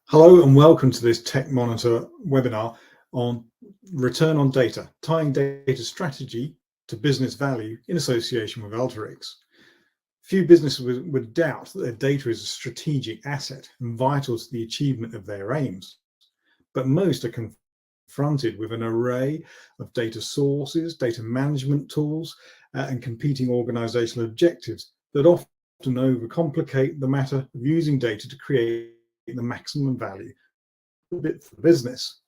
Hello and welcome to this Tech Monitor webinar on return on data, tying data strategy to business value in association with Alteryx. Few businesses would doubt that their data is a strategic asset and vital to the achievement of their aims, but most are confronted with an array of data sources, data management tools, and competing organizational objectives that often overcomplicate the matter of using data to create the maximum value for the business.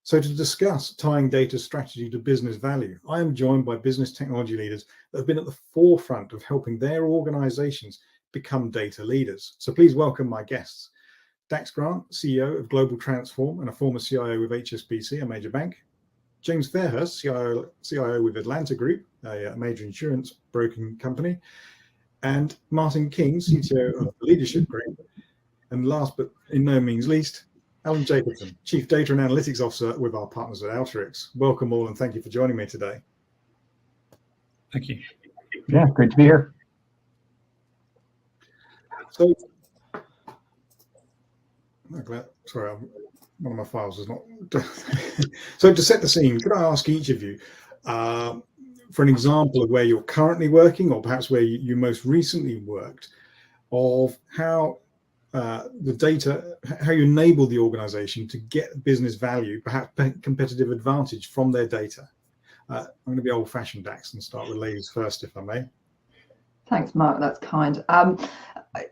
So to discuss tying data strategy to business value, I am joined by business technology leaders that have been at the forefront of helping their organizations become data leaders. So please welcome my guests. Dax Grant, CEO of Global Transform and a former CIO with HSBC, a major bank. James Fairhurst, CIO with Atlanta Group, a major insurance broking company. And Martin King, CTO of the Leadership Group. And last but in no means least, Alan Jacobson, Chief Data and Analytics Officer with our partners at Alteryx. Welcome all and thank you for joining me today. Thank you. Yeah, great to be here. So, sorry, one of my files is not. So to set the scene, could I ask each of you for an example of where you're currently working or perhaps where you most recently worked of how the data, how you enable the organization to get business value, perhaps competitive advantage from their data. I'm going to be old-fashioned, Dax, and start with ladies first, if I may. Thanks, Mark. That's kind.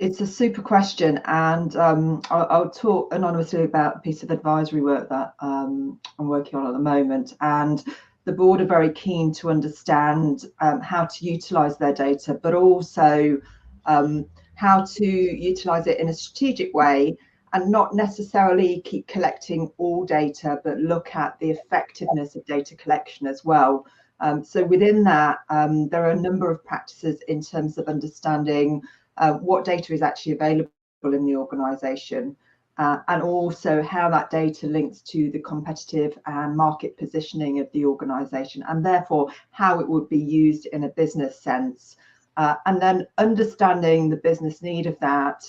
It's a super question, and I'll talk anonymously about a piece of advisory work that I'm working on at the moment. And the board are very keen to understand how to utilise their data, but also how to utilize it in a strategic way and not necessarily keep collecting all data, but look at the effectiveness of data collection as well. So within that, there are a number of practices in terms of understanding what data is actually available in the organization, and also how that data links to the competitive and market positioning of the organization, and therefore how it would be used in a business sense. And then understanding the business need of that,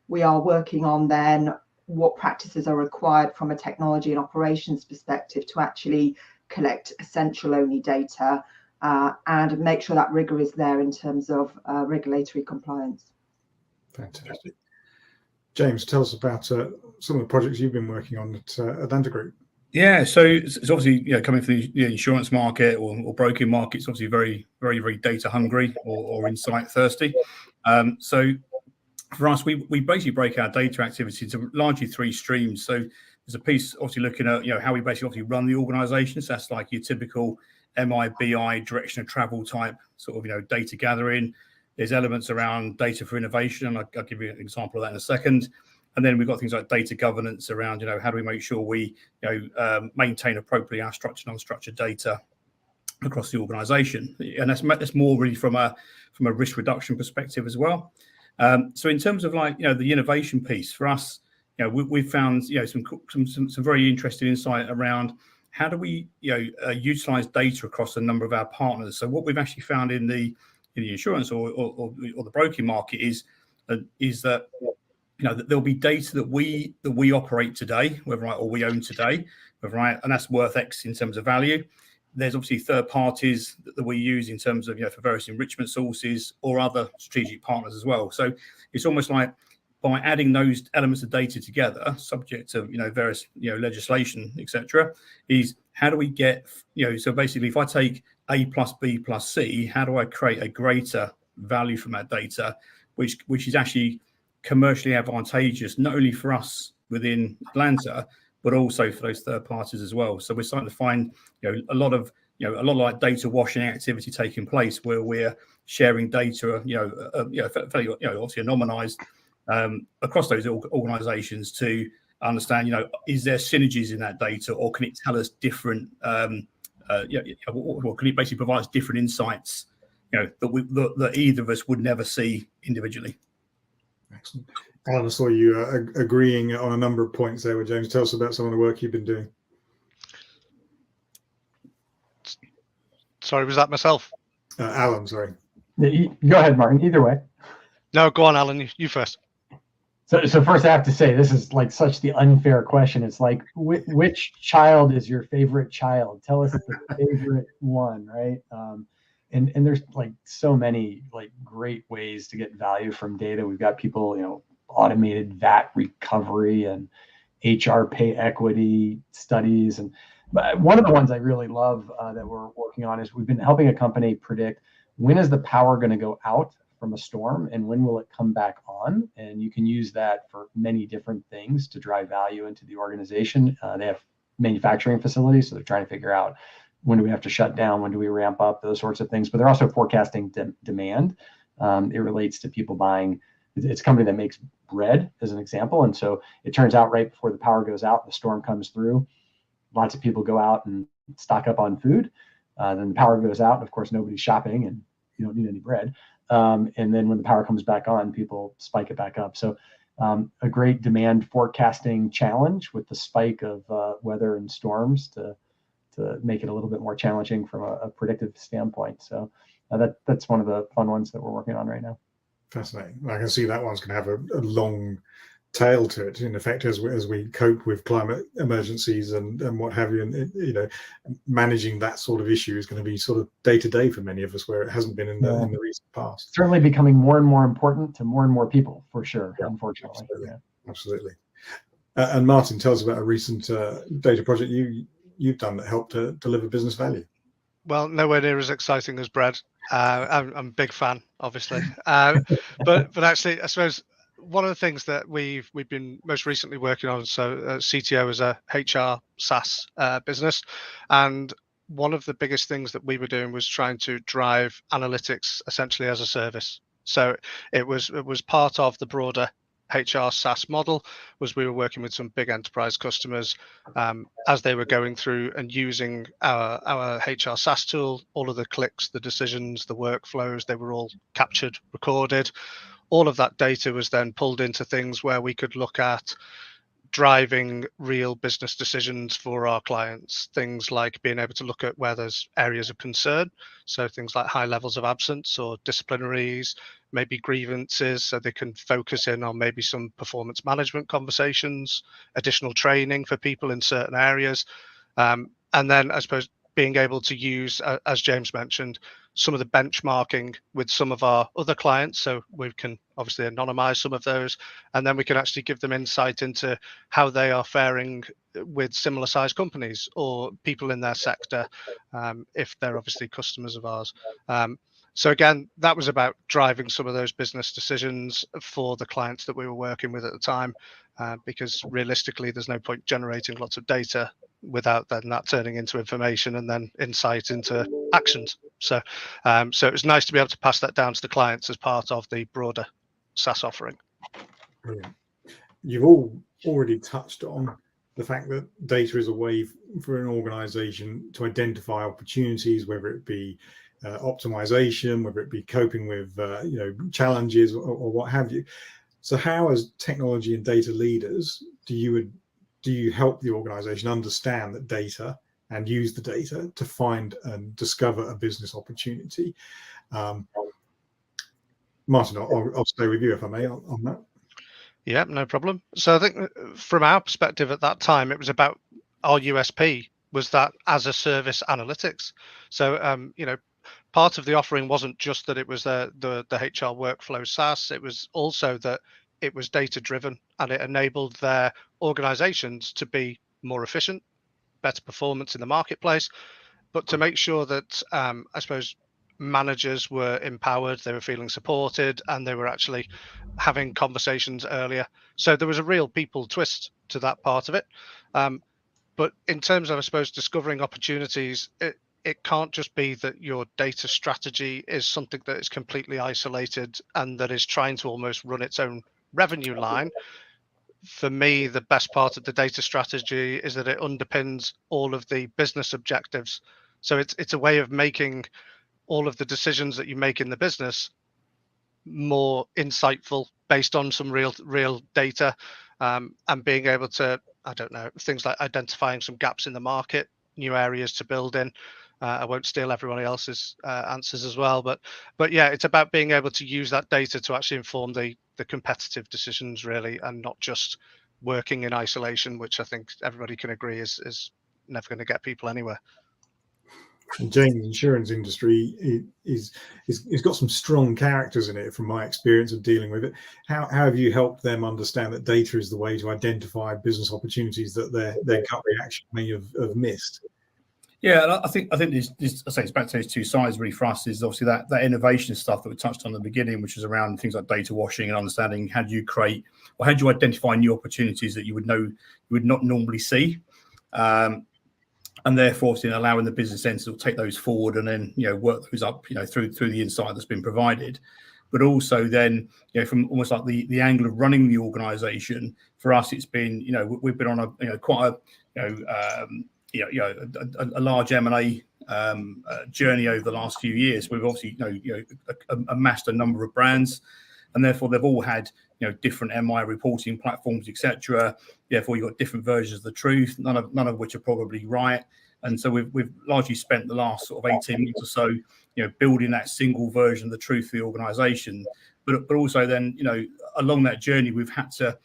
we are working on then what practices are required from a technology and operations perspective to actually collect essential only data and make sure that rigor is there in terms of regulatory compliance. Fantastic. James, tell us about some of the projects you've been working on at Atlanta Group. Yeah, so it's obviously coming from the insurance market or broking market. It's obviously very data hungry or insight thirsty. So for us, we basically break our data activity into largely three streams. So there's a piece obviously looking at how we basically obviously run the organisation. So that's like your typical MI, BI, direction of travel type sort of data gathering. There's elements around data for innovation, and I'll give you an example of that in a second. And then we've got things like data governance around, how do we make sure we, maintain appropriately our structured and unstructured data across the organisation, and that's more really from a risk reduction perspective as well. So in terms of the innovation piece for us, we've found some very interesting insight around how do we utilise data across a number of our partners. So what we've actually found in the insurance or the broking market is that. There'll be data that we operate today, or we own today, and that's worth X in terms of value. There's obviously third parties that we use in terms of for various enrichment sources or other strategic partners as well. So it's almost like by adding those elements of data together, subject to various legislation, etc., is how do we get so basically if I take A plus B plus C, how do I create a greater value from that data, which is actually commercially advantageous, not only for us within Atlanta, but also for those third parties as well. So we're starting to find, a lot of like data washing activity taking place where we're sharing data, fairly, obviously anonymized across those organizations to understand, is there synergies in that data, or can it tell us different, or can it basically provide us different insights, that either of us would never see individually. Excellent. Alan, I saw you agreeing on a number of points there with James. Tell us about some of the work you've been doing. Sorry, was that myself? Alan, sorry. Go ahead, Martin. Either way. No, go on, Alan. You first. So first I have to say, this is like such the unfair question. It's like, which child is your favorite child? Tell us the favorite one, right? And there's like so many like great ways to get value from data. We've got people, automated VAT recovery and HR pay equity studies. And one of the ones I really love that we're working on is we've been helping a company predict when is the power going to go out from a storm and when will it come back on. And you can use that for many different things to drive value into the organization. They have manufacturing facilities, so they're trying to figure out when do we have to shut down, when do we ramp up, those sorts of things. But they're also forecasting demand. It relates to people buying. It's a company that makes bread, as an example. And so it turns out right before the power goes out, the storm comes through, lots of people go out and stock up on food. Then the power goes out, and of course, nobody's shopping, and you don't need any bread. And then when the power comes back on, people spike it back up. So a great demand forecasting challenge with the spike of weather and storms to make it a little bit more challenging from a predictive standpoint. So that's one of the fun ones that we're working on right now. Fascinating. I can see that one's going to have a long tail to it, in effect, as we cope with climate emergencies and what have you. And managing that sort of issue is going to be sort of day to day for many of us, where it hasn't been in the recent past. Certainly becoming more and more important to more and more people, for sure. Yeah, unfortunately, absolutely. And Martin, tell us about a recent data project you've done that helped to deliver business value. Well, nowhere near as exciting as bread. I'm a big fan, obviously, but actually, I suppose one of the things that we've been most recently working on. So, CTO is a HR SaaS business, and one of the biggest things that we were doing was trying to drive analytics essentially as a service. So it was part of the broader HR SaaS model. Was we were working with some big enterprise customers as they were going through and using our HR SaaS tool. All of the clicks, the decisions, the workflows, they were all captured, recorded. All of that data was then pulled into things where we could look at driving real business decisions for our clients. Things like being able to look at where there's areas of concern. So things like high levels of absence or disciplinaries, maybe grievances, so they can focus in on maybe some performance management conversations, additional training for people in certain areas. And then I suppose being able to use, as James mentioned, some of the benchmarking with some of our other clients. So we can obviously anonymize some of those, and then we can actually give them insight into how they are faring with similar sized companies or people in their sector, if they're obviously customers of ours. So again, that was about driving some of those business decisions for the clients that we were working with at the time, because realistically, there's no point generating lots of data without then that turning into information and then insight into actions. So it was nice to be able to pass that down to the clients as part of the broader SaaS offering. Brilliant. You've all already touched on the fact that data is a way for an organization to identify opportunities, whether it be optimization, whether it be coping with challenges or what have you. So how, as technology and data leaders, do you help the organization understand that data and use the data to find and discover a business opportunity? Martin, I'll stay with you if I may on that. Yeah, no problem. So I think from our perspective at that time, it was about our USP was that as a service analytics. So part of the offering wasn't just that it was the HR workflow SaaS. It was also that it was data driven, and it enabled their organizations to be more efficient, better performance in the marketplace, but to make sure that I suppose managers were empowered, they were feeling supported, and they were actually having conversations earlier. So there was a real people twist to that part of it. But in terms of, I suppose, discovering opportunities, it can't just be that your data strategy is something that is completely isolated and that is trying to almost run its own revenue line. For me, the best part of the data strategy is that it underpins all of the business objectives. So it's a way of making all of the decisions that you make in the business more insightful based on some real data, and being able to, I don't know, things like identifying some gaps in the market, new areas to build in. I won't steal everybody else's answers as well, but yeah, it's about being able to use that data to actually inform the the competitive decisions really, and not just working in isolation, which I think everybody can agree is never going to get people anywhere. And James' insurance industry is got some strong characters in it, from my experience of dealing with it. How have you helped them understand that data is the way to identify business opportunities that their gut reaction may have missed? Yeah, and I think this I say it's back to those two sides really for us. Is obviously that innovation stuff that we touched on at the beginning, which is around things like data washing and understanding how do you create or how do you identify new opportunities that you would not normally see. And therefore, obviously, allowing the business ends to take those forward and then work those up through the insight that's been provided, but also then from almost like the angle of running the organisation. For us, it's been we've been on a quite a large M&A journey over the last few years. We've obviously amassed a number of brands, and therefore they've all had different MI reporting platforms, etc. Therefore, you've got different versions of the truth, none of which are probably right. And so we've largely spent the last sort of 18 months or so, building that single version of the truth for the organisation. But also then, along that journey, we've had to,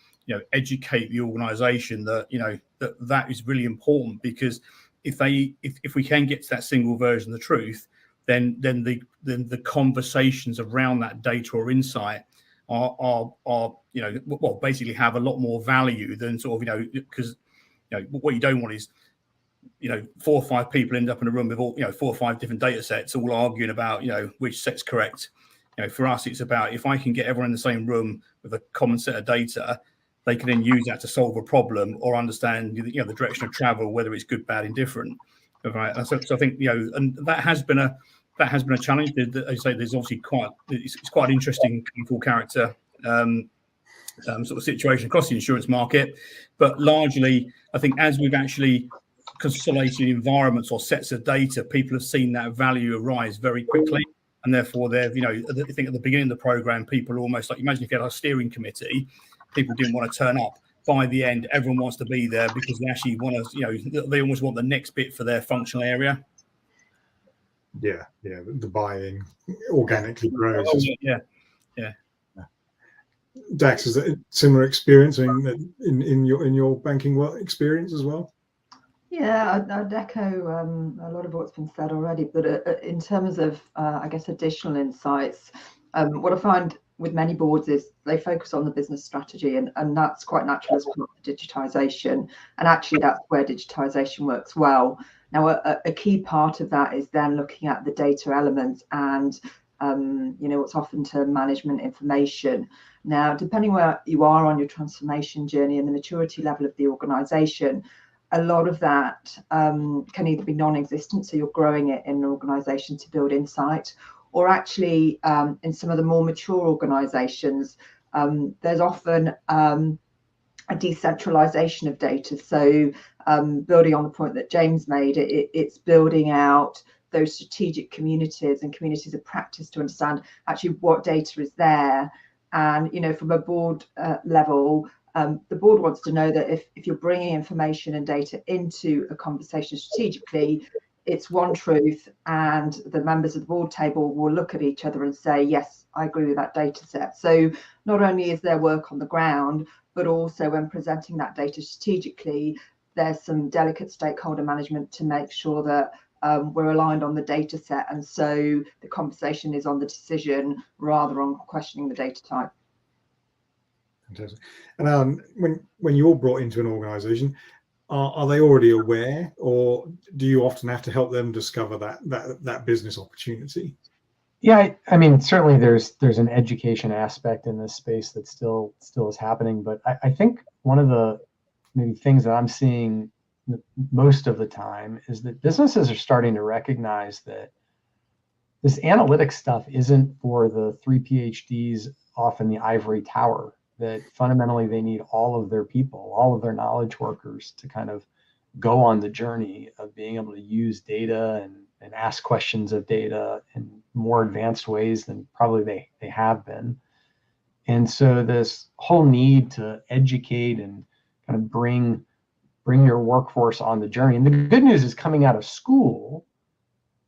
educate the organisation that that is really important, because if we can get to that single version of the truth, then the conversations around that data or insight are basically have a lot more value than sort of because what you don't want is 4 or 5 people end up in a room with all 4 or 5 different data sets all arguing about which set's correct. For us, it's about, if I can get everyone in the same room with a common set of data, they can then use that to solve a problem or understand the direction of travel, whether it's good, bad, indifferent. Right. So I think and that has been a challenge. As I say, there's obviously it's quite an interesting full character sort of situation across the insurance market, but largely I think as we've actually consolidated environments or sets of data, people have seen that value arise very quickly, and therefore they've I think at the beginning of the program, people almost like, imagine if you had a steering committee, people didn't want to turn up. By the end, everyone wants to be there because they actually want to, they almost want the next bit for their functional area. Yeah, the buy-in organically grows. Oh, yeah. Dax, is that a similar experience in your banking work experience as well? Yeah, I'd echo a lot of what's been said already, but in terms of, I guess, additional insights, what I find with many boards is they focus on the business strategy, and that's quite natural as part of digitization. And actually, that's where digitization works well. Now, a key part of that is then looking at the data elements and what's often termed management information. Now, depending where you are on your transformation journey and the maturity level of the organization, a lot of that can either be non-existent, so you're growing it in an organization to build insight, or actually in some of the more mature organizations, there's often a decentralization of data. So building on the point that James made, it's building out those strategic communities and communities of practice to understand actually what data is there. And from a board level, the board wants to know that if you're bringing information and data into a conversation strategically, it's one truth, and the members of the board table will look at each other and say, yes, I agree with that data set. So not only is there work on the ground, but also when presenting that data strategically, there's some delicate stakeholder management to make sure that we're aligned on the data set, and so the conversation is on the decision rather on questioning the data type. Fantastic. And when you're brought into an organization, are they already aware, or do you often have to help them discover that business opportunity? Yeah, I mean, certainly there's an education aspect in this space that still is happening, but I think one of the maybe things that I'm seeing most of the time is that businesses are starting to recognize that this analytics stuff isn't for the 3 PhDs off in the ivory tower, that fundamentally they need all of their people, all of their knowledge workers to kind of go on the journey of being able to use data and ask questions of data in more advanced ways than probably they have been. And so this whole need to educate and kind of bring your workforce on the journey. And the good news is, coming out of school,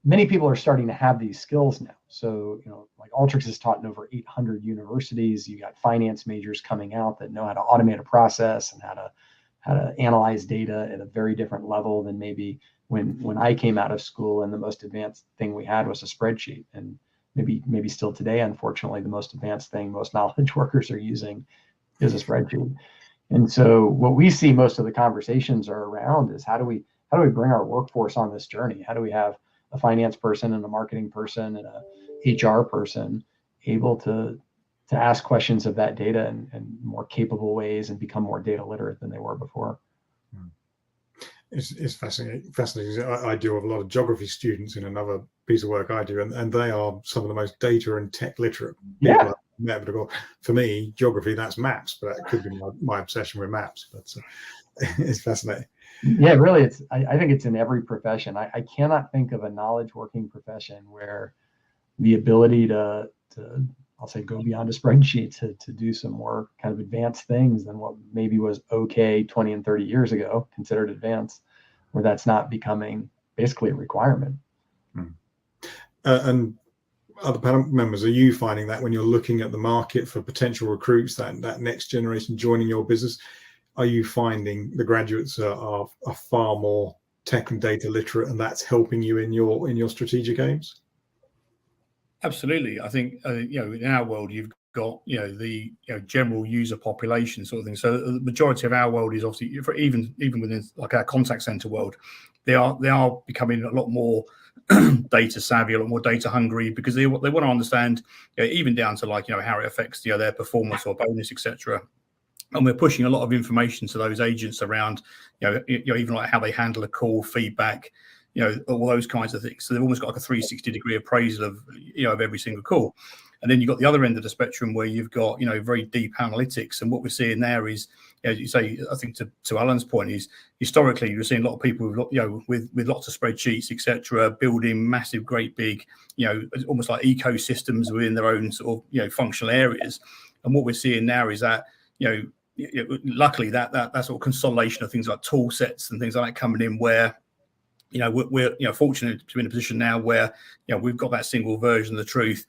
many people are starting to have these skills now. So, like Alteryx is taught in over 800 universities. You got finance majors coming out that know how to automate a process and how to analyze data at a very different level than maybe when I came out of school, and the most advanced thing we had was a spreadsheet. And maybe still today, unfortunately, the most advanced thing most knowledge workers are using is a spreadsheet. And so what we see most of the conversations are around is how do we bring our workforce on this journey? How do we have a finance person and a marketing person and a HR person able to ask questions of that data in more capable ways and become more data literate than they were before? It's fascinating. I deal with a lot of geography students in another piece of work I do, and they are some of the most data and tech literate people I've met. But for me, geography, that's maps, but that could be my obsession with maps. But it's fascinating. Yeah, really, I think it's in every profession. I cannot think of a knowledge working profession where the ability to I'll say go beyond a spreadsheet to do some more kind of advanced things than what maybe was okay 20 and 30 years ago, considered advanced, where that's not becoming basically a requirement. And other panel members, are you finding that when you're looking at the market for potential recruits, that next generation joining your business, are you finding the graduates are far more tech and data literate, and that's helping you in your strategic aims? Absolutely. I think in our world you've got the general user population sort of thing. So the majority of our world is obviously, for even within like our contact center world, they are becoming a lot more data savvy, a lot more data hungry, because they want to understand even down to like how it affects their performance or bonus, etc. And we're pushing a lot of information to those agents around even like how they handle a call, feedback, all those kinds of things. So they've almost got like a 360-degree appraisal of every single call. And then you've got the other end of the spectrum where you've got very deep analytics. And what we're seeing there is, as you say, I think to Alan's point, is historically you're seeing a lot of people with lots of spreadsheets, etc., building massive, great big, almost like ecosystems within their own sort of functional areas. And what we're seeing now is that luckily that sort of consolidation of things like tool sets and things like that coming in, where we're fortunate to be in a position now where we've got that single version of the truth.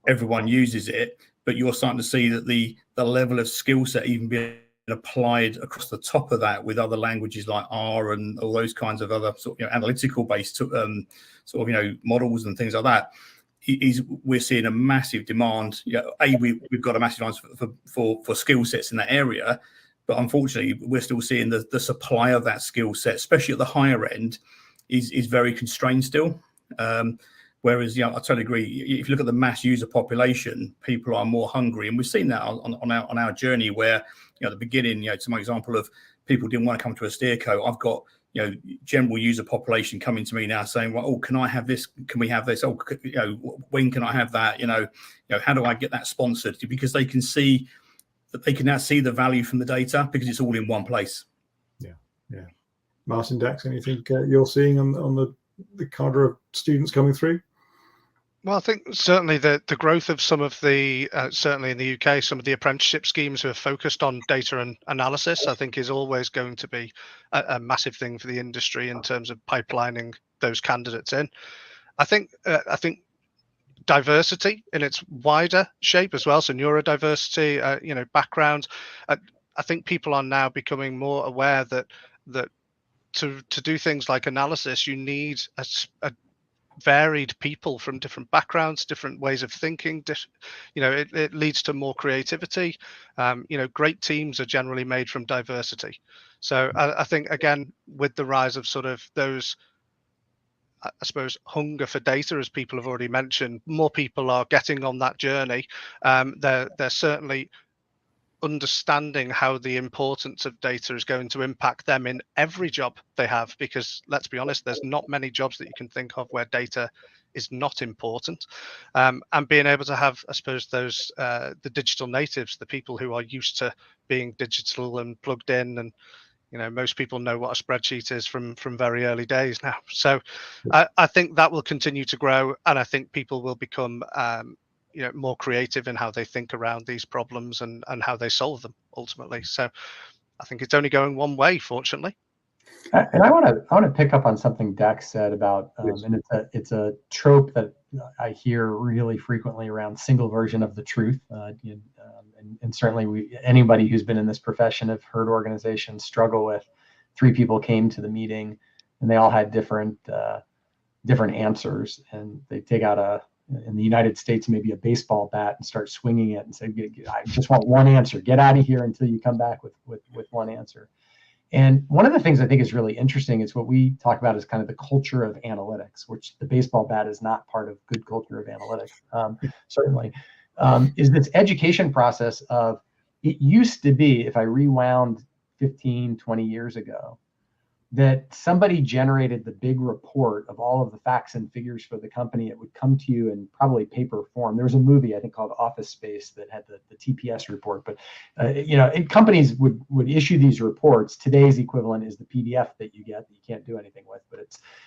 Everyone uses it, but you're starting to see that the level of skill set even being applied across the top of that with other languages like R and all those kinds of other sort of analytical based models and things like that. We're seeing a massive demand. We've got a massive demand for skill sets in that area, but unfortunately, we're still seeing the supply of that skill set, especially at the higher end, is very constrained still. Whereas, I totally agree. If you look at the mass user population, people are more hungry, and we've seen that on our journey. Where at the beginning, to my example of people didn't want to come to a Steerco, I've got general user population coming to me now saying, well, oh, can I have this? Can we have this? Oh, when can I have that? How do I get that sponsored? Because they can see that they can now see the value from the data because it's all in one place. Yeah. Martin, Dax, anything you're seeing on the cadre of students coming through? Well, I think certainly the growth of some of the, certainly in the UK, some of the apprenticeship schemes who are focused on data and analysis, I think is always going to be a massive thing for the industry in terms of pipelining those candidates in. I think diversity in its wider shape as well, so neurodiversity, background. I think people are now becoming more aware that to do things like analysis, you need a varied people from different backgrounds, different ways of thinking. It leads to more creativity. Great teams are generally made from diversity. So I think, again, with the rise of sort of those, I suppose, hunger for data, as people have already mentioned, more people are getting on that journey. They're certainly understanding how the importance of data is going to impact them in every job they have, because let's be honest, there's not many jobs that you can think of where data is not important. And being able to have, I suppose, those the digital natives, the people who are used to being digital and plugged in, and most people know what a spreadsheet is from very early days now. So I think that will continue to grow, and I think people will become more creative in how they think around these problems and how they solve them ultimately. So I think it's only going one way, fortunately. And I want to pick up on something Dex said about, and it's a trope that I hear really frequently around single version of the truth. And certainly anybody who's been in this profession have heard organizations struggle with 3 people came to the meeting and they all had different answers, and they take out in the United States, maybe a baseball bat and start swinging it and say, I just want one answer. Get out of here until you come back with one answer. And one of the things I think is really interesting is what we talk about as kind of the culture of analytics, which the baseball bat is not part of good culture of analytics, certainly, is this education process of, it used to be, if I rewound 15, 20 years ago, that somebody generated the big report of all of the facts and figures for the company. It would come to you in probably paper form. There was a movie, I think, called Office Space that had the TPS report. But companies would issue these reports. Today's equivalent is the PDF that you get that you can't do anything with, but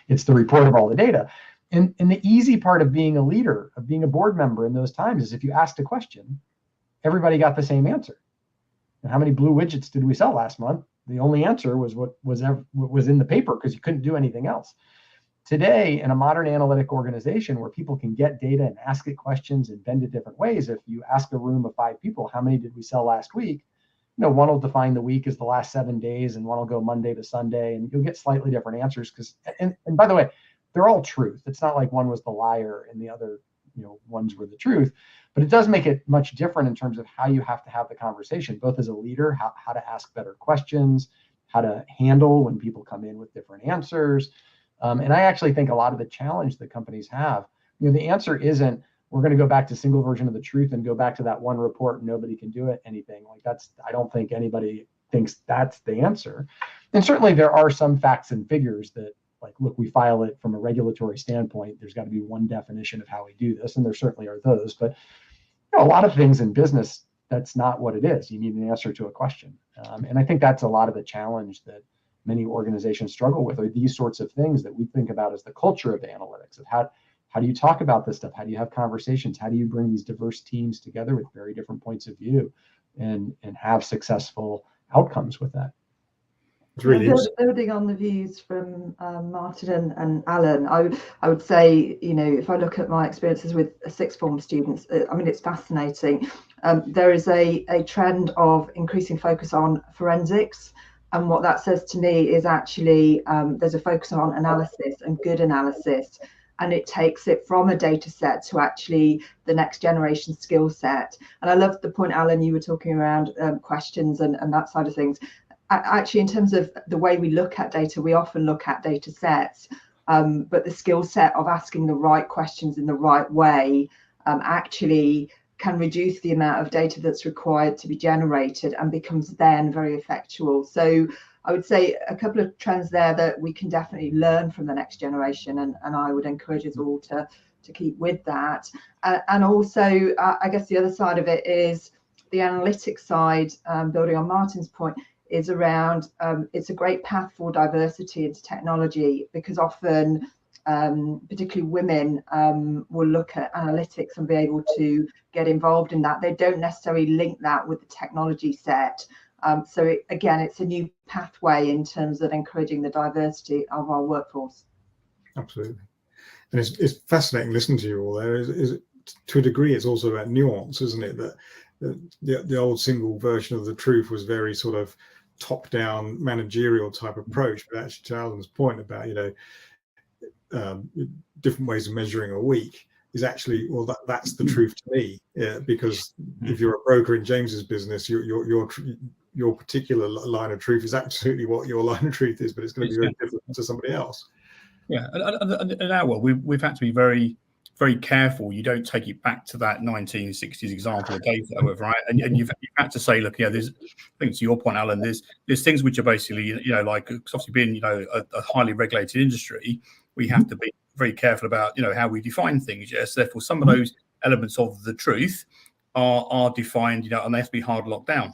it's the report of all the data. And the easy part of being a leader, of being a board member in those times, is if you asked a question, everybody got the same answer. And how many blue widgets did we sell last month? The only answer was what was in the paper, because you couldn't do anything else. Today, in a modern analytic organization where people can get data and ask it questions and bend it different ways, if you ask a room of 5 people, how many did we sell last week? One will define the week as the last 7 days, and one will go Monday to Sunday, and you'll get slightly different answers. And by the way, they're all truth. It's not like one was the liar and the other ones were the truth. But it does make it much different in terms of how you have to have the conversation, both as a leader, how to ask better questions, how to handle when people come in with different answers. And I actually think a lot of the challenge that companies have, the answer isn't, we're going to go back to single version of the truth and go back to that one report and nobody can do it, anything like that's, I don't think anybody thinks that's the answer. And certainly there are some facts and figures that, like, look, we file it from a regulatory standpoint. There's got to be one definition of how we do this. And there certainly are those. But a lot of things in business, that's not what it is. You need an answer to a question. And I think that's a lot of the challenge that many organizations struggle with, are these sorts of things that we think about as the culture of analytics, of how do you talk about this stuff? How do you have conversations? How do you bring these diverse teams together with very different points of view and have successful outcomes with that? Really building on the views from Martin and Alan, I would say, if I look at my experiences with sixth form students, it's fascinating. There is a trend of increasing focus on forensics, and what that says to me is actually there's a focus on analysis and good analysis, and it takes it from a data set to actually the next generation skill set. And I love the point, Alan, you were talking around questions and that side of things. Actually, in terms of the way we look at data, we often look at data sets, but the skill set of asking the right questions in the right way actually can reduce the amount of data that's required to be generated and becomes then very effectual. So I would say a couple of trends there that we can definitely learn from the next generation, and I would encourage us all to keep with that. And also, I guess the other side of it is the analytics side, building on Martin's point, is around it's a great path for diversity into technology, because often particularly women will look at analytics and be able to get involved in that. They don't necessarily link that with the technology set. So it's a new pathway in terms of encouraging the diversity of our workforce. Absolutely. And it's fascinating listening to you all there. Is to a degree, it's also about nuance, isn't it? That the old single version of the truth was very sort of top-down managerial type approach, but actually to Alan's point about different ways of measuring a week is actually, well, that's the truth to me, because if you're a broker in James's business, your particular line of truth is absolutely what your line of truth is, but it's going to be very different to somebody else. Yeah, and in our world, we've had to be very, very careful. You don't take it back to that 1960s example of data, right? And you've had to say, look, there's, I think to your point, Alan, there's things which are basically, like, obviously being, a highly regulated industry, we have to be very careful about, how we define things. Yes, therefore, some of those elements of the truth are defined, and they have to be hard locked down.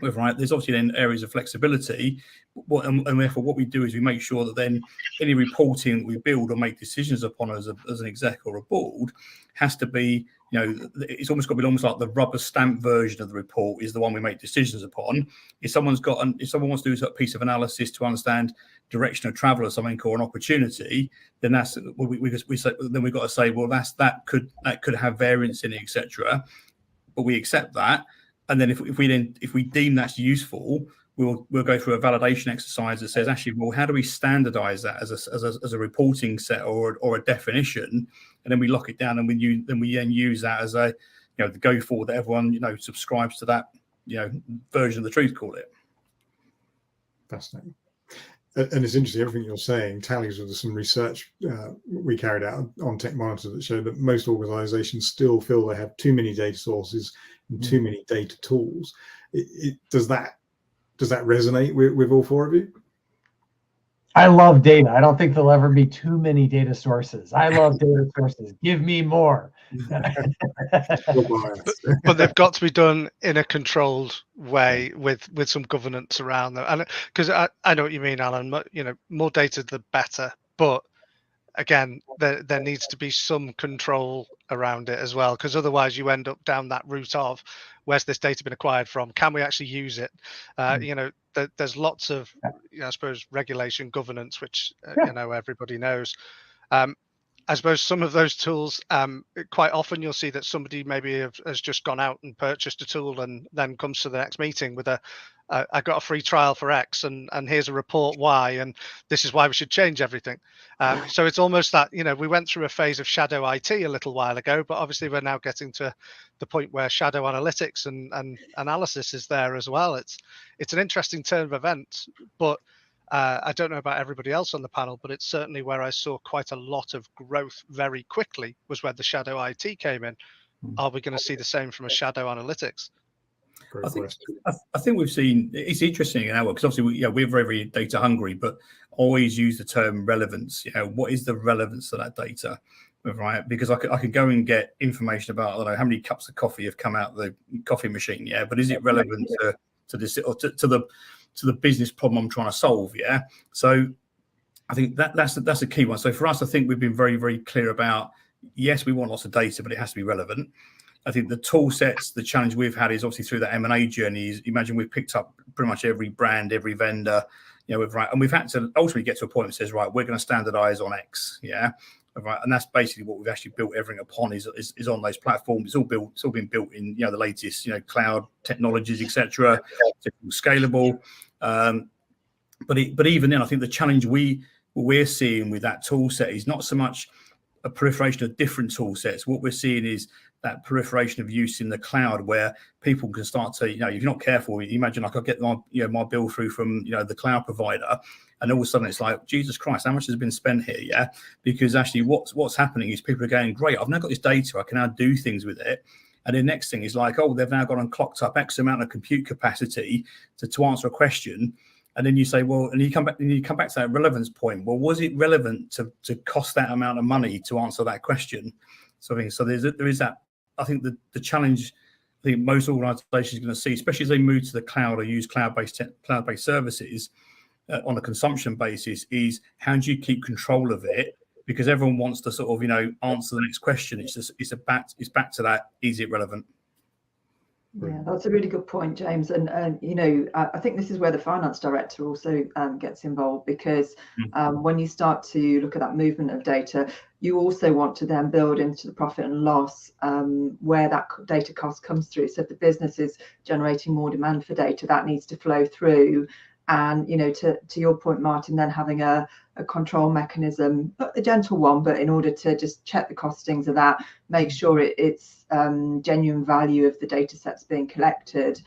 Right, there's obviously then areas of flexibility, and therefore what we do is we make sure that then any reporting that we build or make decisions upon as an exec or a board has to be you know, it's almost got to be almost like the rubber stamp version of the report is the one we make decisions upon. If someone wants to do a piece of analysis to understand direction of travel or something or an opportunity, then that's we say, then we've got to say, well, that could have variance in it, etc. But we accept that, and then if we deem that's useful, we'll go through a validation exercise that says, actually, well, how do we standardize that as a reporting set or a definition, and then we lock it down, and we use that as a, you know, the go forward that everyone, you know, subscribes to that, you know, version of the truth, call it. Fascinating. And it's interesting, everything you're saying tallies with some research we carried out on Tech Monitor that showed that most organizations still feel they have too many data sources and too many data tools. Does that resonate with all four of you? I love data. I don't think there'll ever be too many data sources. I love data sources. Give me more. But they've got to be done in a controlled way with some governance around them. And because I know what you mean, Alan. You know, more data the better. But again, there needs to be some control around it as well, because otherwise you end up down that route of, where's this data been acquired from? Can we actually use it? You know, there's lots of, you know, I suppose, regulation, governance, which you know, everybody knows. I suppose some of those tools, quite often you'll see that somebody maybe has just gone out and purchased a tool and then comes to the next meeting with I got a free trial for X and here's a report Y, and this is why we should change everything. So it's almost that, you know, we went through a phase of shadow IT a little while ago, but obviously we're now getting to the point where shadow analytics and analysis is there as well. It's an interesting turn of events, but I don't know about everybody else on the panel, but it's certainly where I saw quite a lot of growth very quickly was where the shadow IT came in. Are we going to see the same from a shadow analytics? I think we've seen, it's interesting in our work, because obviously we're very, very data hungry, but always use the term relevance. You know, what is the relevance of that data, right? Because I could go and get information about, I don't know, how many cups of coffee have come out the coffee machine, yeah, but is it relevant to this or to the business problem I'm trying to solve, yeah? So I think that's a key one. So for us, I think we've been very, very clear about, yes, we want lots of data, but it has to be relevant. I think the tool sets, the challenge we've had is obviously through that M&A journey is, imagine we've picked up pretty much every brand, every vendor, you know, and we've had to ultimately get to a point that says, right, we're going to standardize on X, yeah, right, and that's basically what we've actually built everything upon is on those platforms. It's all been built in, you know, the latest, you know, cloud technologies, etc., scalable. But even then, I think the challenge we're seeing with that tool set is not so much a proliferation of different tool sets. What we're seeing is that proliferation of use in the cloud, where people can start to, you know, if you're not careful, you imagine like I get my bill through from, you know, the cloud provider, and all of a sudden it's like, Jesus Christ, how much has been spent here? Yeah, because actually what's happening is people are going, great, I've now got this data, I can now do things with it. And the next thing is like, oh, they've now gone and clocked up X amount of compute capacity to answer a question. And then you say, well, and you come back to that relevance point. Well, was it relevant to cost that amount of money to answer that question? So there is that. I think the challenge I think most organizations are going to see, especially as they move to the cloud or use cloud-based services on a consumption basis, is how do you keep control of it? Because everyone wants to sort of, you know, answer the next question. It's back to that. Is it relevant? Yeah, that's a really good point, James. And you know, I think this is where the finance director also gets involved, because when you start to look at that movement of data, you also want to then build into the profit and loss where that data cost comes through. So if the business is generating more demand for data, that needs to flow through. And, you know, to your point, Martin, then having a control mechanism, a gentle one, but in order to just check the costings of that, make sure it's genuine value of the data sets being collected.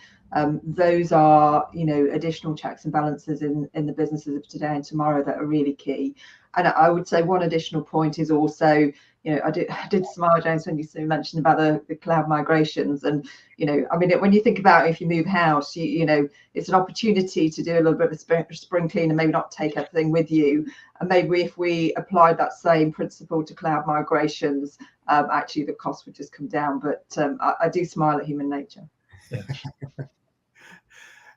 Those are, you know, additional checks and balances in the businesses of today and tomorrow that are really key. And I would say one additional point is also, you know, I did smile, James, when you mentioned about the cloud migrations. And, you know, I mean, when you think about if you move house, you know, it's an opportunity to do a little bit of spring clean and maybe not take everything with you. And maybe if we applied that same principle to cloud migrations, actually the cost would just come down. But I do smile at human nature. Yeah.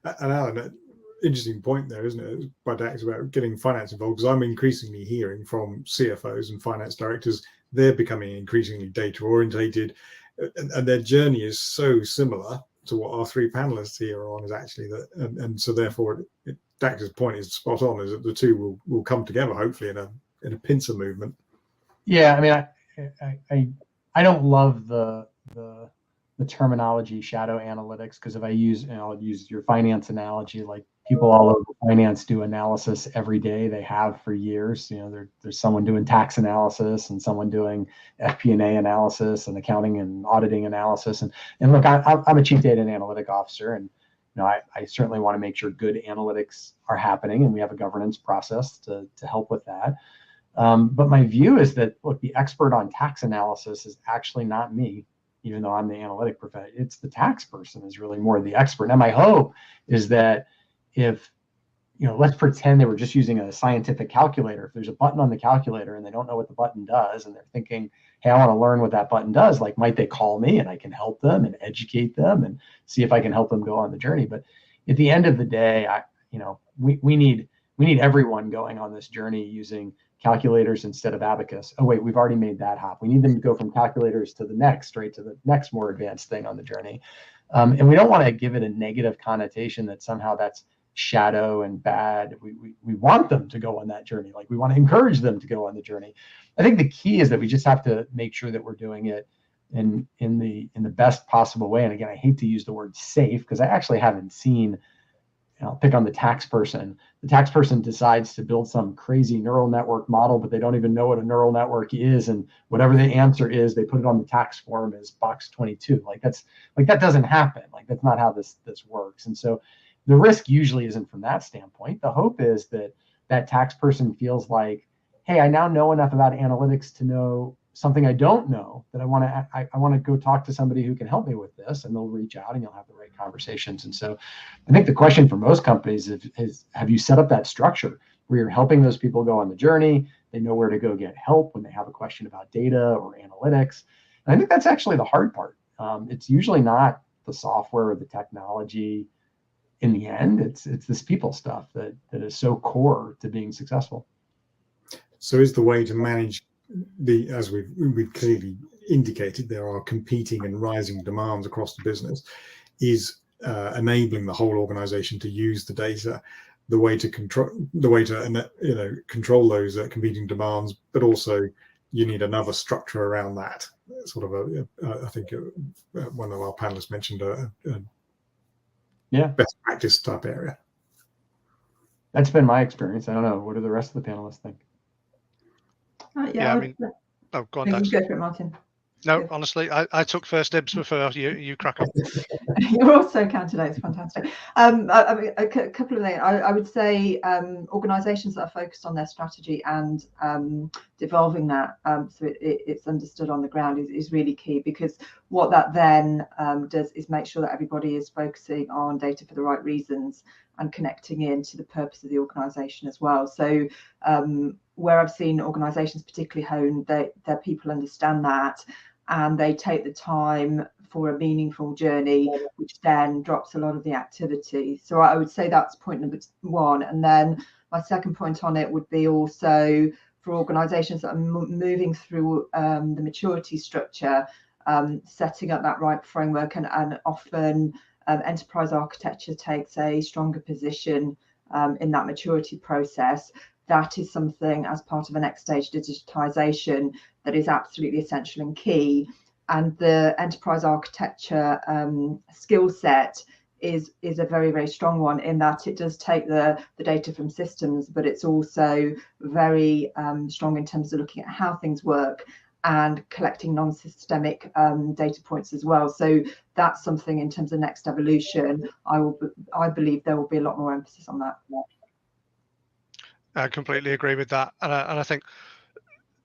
And Alan, interesting point there, isn't it, by Dax, about getting finance involved, because I'm increasingly hearing from CFOs and finance directors, they're becoming increasingly data orientated, and their journey is so similar to what our three panelists here are on, is actually that, and so therefore Dax's point is spot on, is that the two will come together hopefully in a pincer movement. Yeah, I mean, I don't love the terminology shadow analytics, because if I use, I'll use your finance analogy, like people all over finance do analysis every day. They have for years. There's someone doing tax analysis and someone doing FP&A analysis and accounting and auditing analysis. And look, I'm a chief data and analytic officer, and I certainly want to make sure good analytics are happening, and we have a governance process to help with that. But my view is that, look, the expert on tax analysis is actually not me, even though I'm the analytic professional. It's the tax person is really more the expert. Now, my hope is that if, let's pretend they were just using a scientific calculator. If there's a button on the calculator and they don't know what the button does, and they're thinking, hey, I want to learn what that button does, like, might they call me and I can help them and educate them and see if I can help them go on the journey. But at the end of the day, we need everyone going on this journey using calculators instead of abacus. Oh wait, we've already made that hop. We need them to go from calculators to the next more advanced thing on the journey. And we don't want to give it a negative connotation that somehow that's shadow and bad. We want them to go on that journey. Like, we want to encourage them to go on the journey. I think the key is that we just have to make sure that we're doing it in the best possible way. And again, I hate to use the word safe, because I actually haven't seen, I'll pick on the tax person. The tax person decides to build some crazy neural network model, but they don't even know what a neural network is. And whatever the answer is, they put it on the tax form as box 22. That doesn't happen. Like, that's not how this works. And so the risk usually isn't from that standpoint. The hope is that that tax person feels like, hey, I now know enough about analytics to know something I don't know, that I want to go talk to somebody who can help me with this, and they'll reach out and you'll have the right conversations. And so I think the question for most companies is have you set up that structure where you're helping those people go on the journey? They know where to go get help when they have a question about data or analytics. And I think that's actually the hard part. It's usually not the software or the technology in the end. It's this people stuff that is so core to being successful. So is the way to manage as we've clearly indicated, there are competing and rising demands across the business, is enabling the whole organization to use the data, the way to control those competing demands, but also you need another structure around that. Sort of I think one of our panelists mentioned a best practice type area. That's been my experience. I don't know. What do the rest of the panelists think? Yeah, I mean, go on, Dax. Go for it, Martin. No, honestly, I took first dibs before you crack on. You're also candidates, fantastic. I mean, a couple of things. I would say organisations that are focused on their strategy and devolving that so it's understood on the ground is really key, because what that then does is make sure that everybody is focusing on data for the right reasons and connecting in to the purpose of the organisation as well. So where I've seen organisations particularly hone, their people understand that, and they take the time for a meaningful journey, which then drops a lot of the activity. So I would say that's point number one. And then my second point on it would be also for organisations that are moving through the maturity structure, setting up that right framework, and often enterprise architecture takes a stronger position in that maturity process. That is something, as part of a next stage digitization, that is absolutely essential and key. And the enterprise architecture skill set is a very, very strong one, in that it does take the data from systems, but it's also very strong in terms of looking at how things work and collecting non-systemic data points as well. So that's something in terms of next evolution. I believe there will be a lot more emphasis on that. I completely agree with that, and I think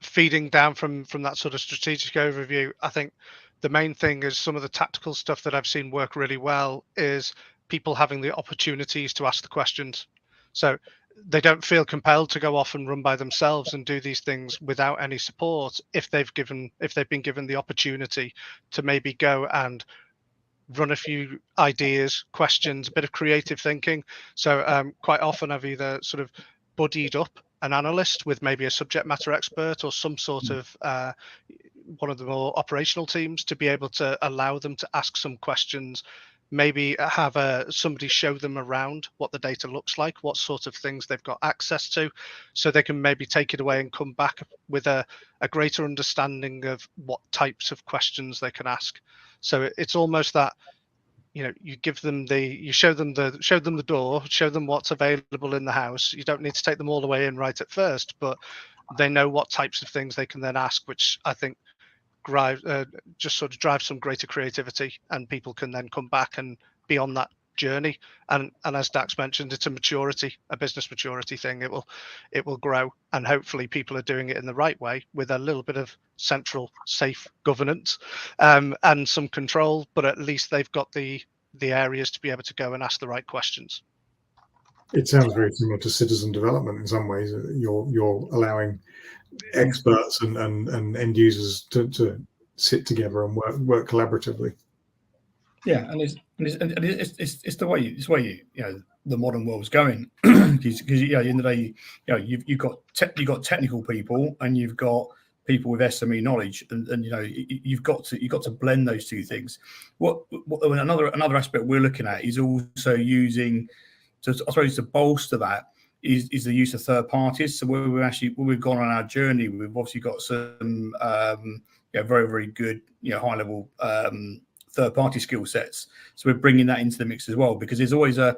feeding down from that sort of strategic overview, I think the main thing is some of the tactical stuff that I've seen work really well is people having the opportunities to ask the questions, so they don't feel compelled to go off and run by themselves and do these things without any support if they've been given the opportunity to maybe go and run a few ideas, questions, a bit of creative thinking. So quite often I've either sort of buddied up an analyst with maybe a subject matter expert or some sort of one of the more operational teams to be able to allow them to ask some questions, maybe have somebody show them around what the data looks like, what sort of things they've got access to, so they can maybe take it away and come back with a greater understanding of what types of questions they can ask. So it's almost that, you give them you show them the door, show them what's available in the house. You don't need to take them all the way in right at first, but they know what types of things they can then ask, which I think just sort of drives some greater creativity, and people can then come back and be on that journey. And as Dax mentioned, it's a business maturity thing. It will grow, and hopefully people are doing it in the right way with a little bit of central safe governance and some control, but at least they've got the areas to be able to go and ask the right questions. It sounds very similar to citizen development in some ways. You're allowing experts and end users to sit together and work collaboratively. Yeah, and it's the way the modern world's going, because at the end of the day, you've got technical people and you've got people with SME knowledge, and you've got to blend those two things. Another aspect we're looking at is also using, to bolster that, is the use of third parties. So where we've gone on our journey, we've obviously got some very, very good high level third party skill sets. So we're bringing that into the mix as well, because there's always a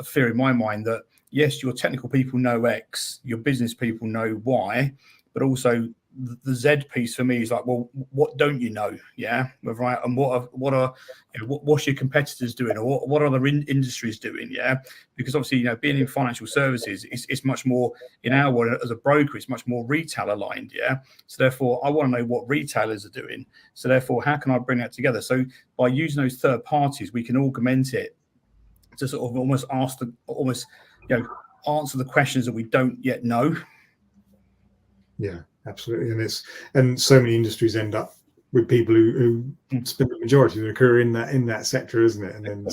fear in my mind that yes, your technical people know X, your business people know Y, but also the Z piece for me is like, well, what don't you know? Yeah, right. And what's your competitors doing, or what are other industries doing? Yeah, because obviously, being in financial services, it's much more, in our world as a broker, it's much more retail aligned. Yeah, so therefore, I want to know what retailers are doing. So therefore, how can I bring that together? So by using those third parties, we can augment it to sort of almost answer the questions that we don't yet know. Yeah, absolutely. And so many industries end up with people who spend the majority of their career in that sector, isn't it? And then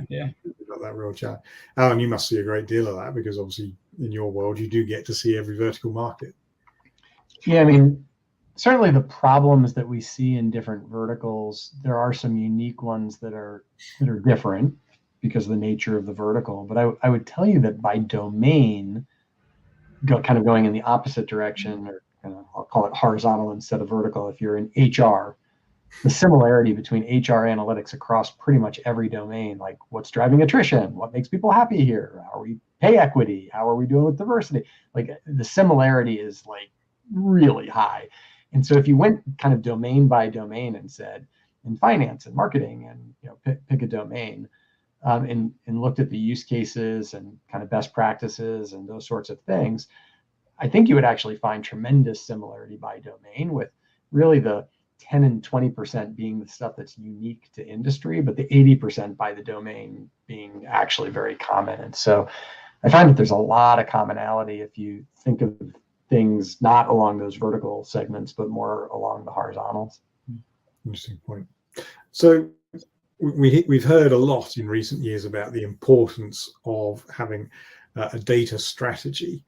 yeah, got that real challenge. Alan, you must see a great deal of that, because obviously in your world you do get to see every vertical market. Yeah, I mean, certainly the problems that we see in different verticals, there are some unique ones that are different because of the nature of the vertical. But I would tell you that by domain, kind of going in the opposite direction, or I'll call it horizontal instead of vertical. If you're in HR, the similarity between HR analytics across pretty much every domain, like what's driving attrition, what makes people happy here, how are we pay equity, how are we doing with diversity, like the similarity is like really high. And so if you went kind of domain by domain and said in finance and marketing, and pick a domain, and looked at the use cases and kind of best practices and those sorts of things, I think you would actually find tremendous similarity by domain, with really the 10 and 20% being the stuff that's unique to industry, but the 80% by the domain being actually very common. And so I find that there's a lot of commonality if you think of things not along those vertical segments, but more along the horizontals. Interesting point. So we've heard a lot in recent years about the importance of having a data strategy.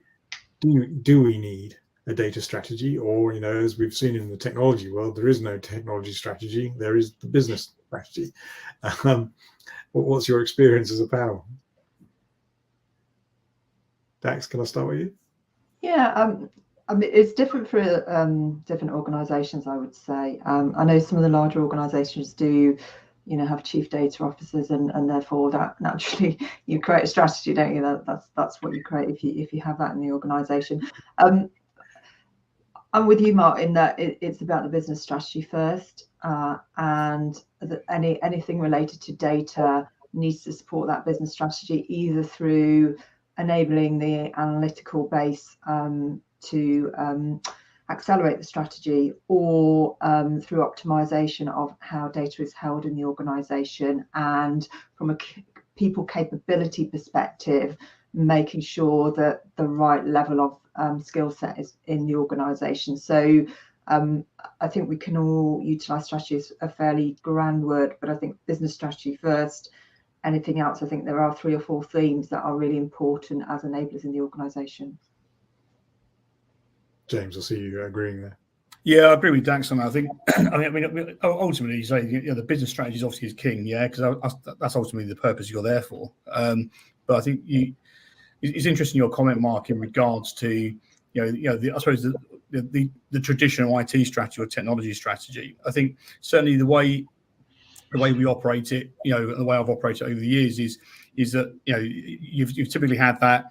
Do we need a data strategy, or as we've seen in the technology world, there is no technology strategy, there is the business strategy? What's your experience as a panel? Dax, can I start with you? Yeah, I mean, it's different for different organisations, I would say. I know some of the larger organisations do, have chief data officers, and therefore that naturally you create a strategy, don't you? That's what you create if you have that in the organisation. I'm with you, Mark, in that it's about the business strategy first, and anything related to data needs to support that business strategy, either through enabling the analytical base to accelerate the strategy, or through optimization of how data is held in the organization, and from a people capability perspective, making sure that the right level of skill set is in the organization. So I think we can all utilize strategy as a fairly grand word, but I think business strategy first. Anything else, I think there are 3 or 4 themes that are really important as enablers in the organization. James, I see you agreeing there. Yeah, I agree with Dax on that. I think, I mean, ultimately, you say the business strategy is obviously king, yeah, because that's ultimately the purpose you're there for. But I think it's interesting your comment, Mark, in regards to I suppose the traditional IT strategy or technology strategy. I think certainly the way we operate it, the way I've operated over the years is that you've typically had that.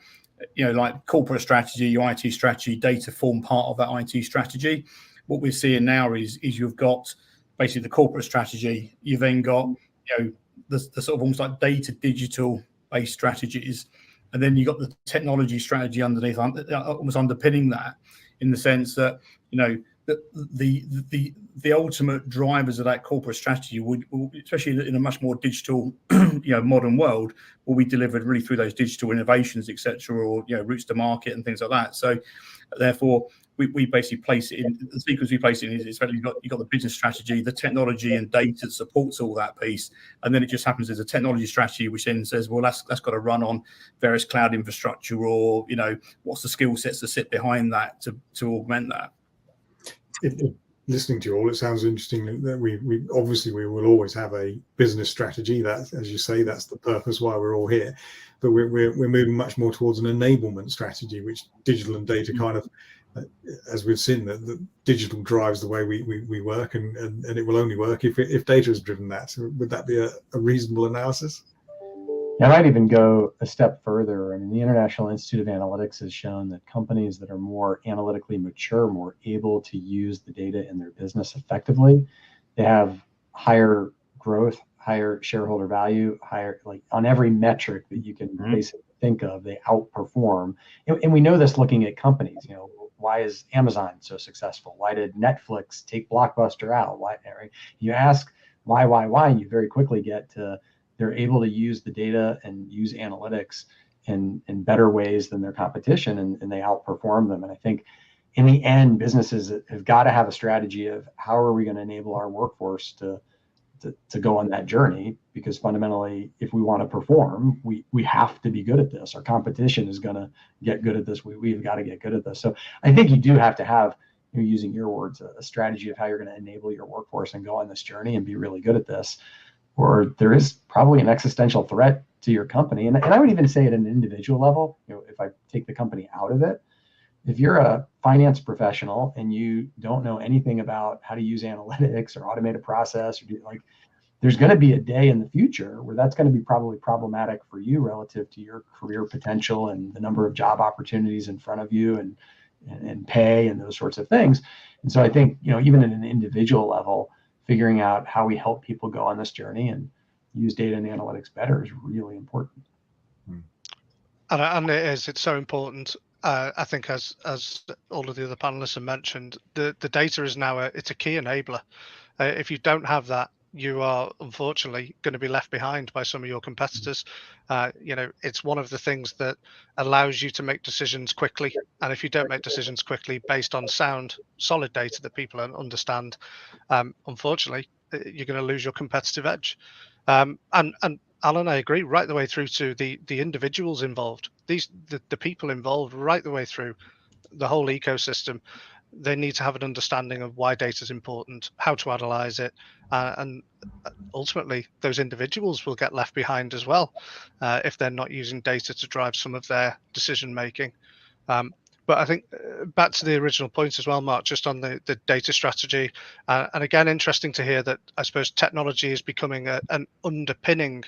Like corporate strategy, your IT strategy, data form part of that IT strategy. What we're seeing now is you've got basically the corporate strategy. You've then got the sort of almost like data digital based strategies, and then you've got the technology strategy underneath, almost underpinning that, in the sense that the ultimate drivers of that corporate strategy would, especially in a much more digital, modern world, will be delivered really through those digital innovations, etc., or routes to market and things like that. So, therefore, we basically place it in the sequence. We place it in is you've got the business strategy, the technology and data supports all that piece, and then it just happens there's a technology strategy which then says, well, that's got to run on various cloud infrastructure, or what's the skill sets that sit behind that to augment that. Listening to you all, it sounds interesting that we obviously we will always have a business strategy. That, as you say, that's the purpose why we're all here. But we're moving much more towards an enablement strategy, which digital and data kind of, as we've seen, that digital drives the way we work, and it will only work if data has driven that. So would that be a reasonable analysis? I might even go a step further. I mean, the International Institute of Analytics has shown that companies that are more analytically mature, more able to use the data in their business effectively, they have higher growth, higher shareholder value, higher, like on every metric that you can basically think of, they outperform. And we know this looking at companies. Why is Amazon so successful? Why did Netflix take Blockbuster out? Why? Right? You ask why, and you very quickly get to they're able to use the data and use analytics in better ways than their competition, and they outperform them. And I think in the end, businesses have got to have a strategy of how are we going to enable our workforce to go on that journey, because fundamentally, if we want to perform, we have to be good at this. Our competition is going to get good at this. We've got to get good at this. So I think you do have to have, using your words, a strategy of how you're going to enable your workforce and go on this journey and be really good at this. Or there is probably an existential threat to your company. And I would even say at an individual level, if I take the company out of it, if you're a finance professional and you don't know anything about how to use analytics or automate a process, or there's going to be a day in the future where that's going to be probably problematic for you relative to your career potential and the number of job opportunities in front of you and pay and those sorts of things. And so I think, even at an individual level, figuring out how we help people go on this journey and use data and analytics better is really important. And it's so important. I think as all of the other panelists have mentioned, the data is now it's a key enabler. If you don't have that, you are unfortunately going to be left behind by some of your competitors. It's one of the things that allows you to make decisions quickly. And if you don't make decisions quickly based on sound, solid data that people understand, unfortunately, you're going to lose your competitive edge. And Alan, I agree, right the way through to the individuals involved, the people involved, right the way through the whole ecosystem. They need to have an understanding of why data is important, how to analyze it, and ultimately those individuals will get left behind as well if they're not using data to drive some of their decision making. But I think back to the original point as well, Mark, just on the data strategy, and again, interesting to hear that I suppose technology is becoming an underpinning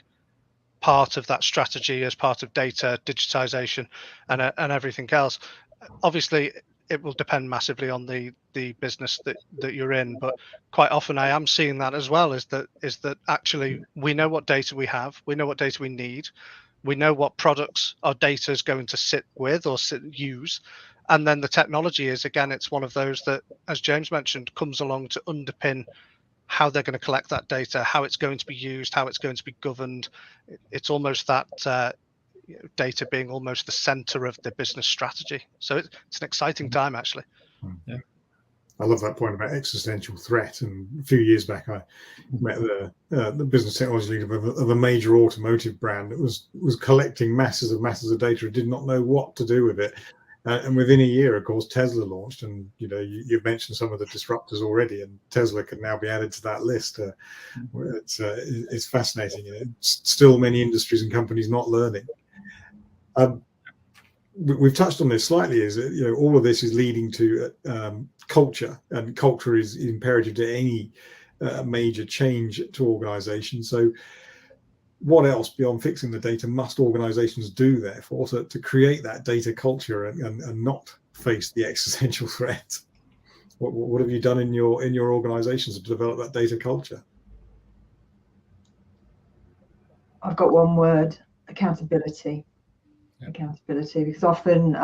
part of that strategy as part of data digitization and everything else. Obviously, it will depend massively on the business that you're in, but quite often I am seeing that as well, is that actually we know what data we have, we know what data we need, we know what products our data is going to sit with or use, and then the technology is, again, it's one of those that, as James mentioned, comes along to underpin how they're going to collect that data, how it's going to be used, how it's going to be governed. It's almost that data being almost the center of the business strategy. So it's an exciting time, actually. Yeah. I love that point about existential threat. And a few years back, I met the business technology leader of a major automotive brand that was collecting masses of data and did not know what to do with it. And within a year, of course, Tesla launched, and you've mentioned some of the disruptors already, and Tesla can now be added to that list. It's fascinating. Still many industries and companies not learning. We've touched on this slightly. Is that all of this is leading to culture, and culture is imperative to any major change to organizations. So what else beyond fixing the data must organizations do, therefore, to create that data culture and not face the existential threat? What have you done in your organizations to develop that data culture? I've got one word: accountability. Yeah. Accountability, because often,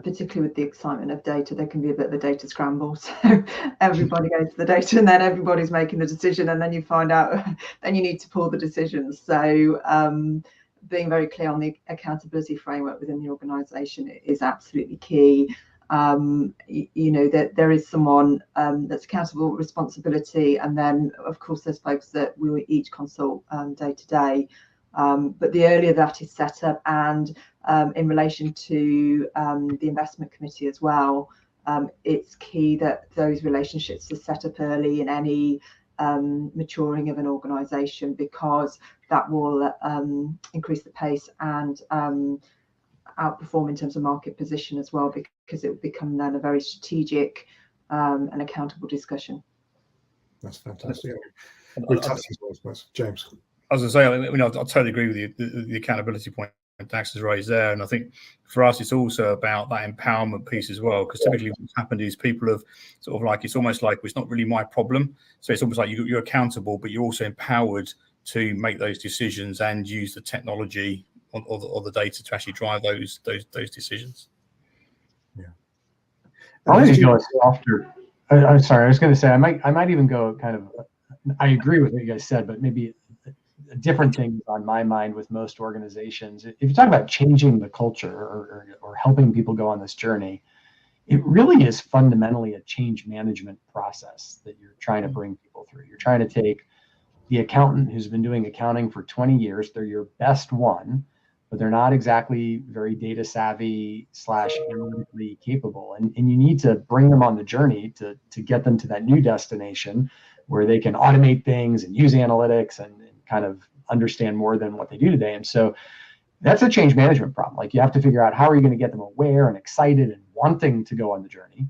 particularly with the excitement of data, there can be a bit of a data scramble. So everybody goes to the data, and then everybody's making the decision, and then you find out, then you need to pull the decisions. So being very clear on the accountability framework within the organisation is absolutely key. That there is someone that's accountable, responsibility, and then of course there's folks that we will each consult day to day. But the earlier that is set up, and in relation to the investment committee as well, it's key that those relationships are set up early in any maturing of an organisation, because that will increase the pace and outperform in terms of market position as well, because it will become then a very strategic and accountable discussion. That's fantastic. We've touched on this, James. I was going to say, I totally agree with you, the accountability point Dax has raised there. And I think for us, it's also about that empowerment piece as well, because typically what's happened is people have sort of like, it's almost like, it's not really my problem. So it's almost like you're accountable, but you're also empowered to make those decisions and use the technology or the data to actually drive those decisions. Yeah. I was going to go after. I'm sorry. I was going to say I might even go kind of. I agree with what you guys said, but maybe a different thing on my mind with most organizations. If you talk about changing the culture or helping people go on this journey, it really is fundamentally a change management process that you're trying to bring people through. You're trying to take the accountant who's been doing accounting for 20 years, they're your best one, but they're not exactly very data savvy / analytically capable. And you need to bring them on the journey to get them to that new destination where they can automate things and use analytics and kind of understand more than what they do today. And so that's a change management problem. Like, you have to figure out, how are you going to get them aware and excited and wanting to go on the journey?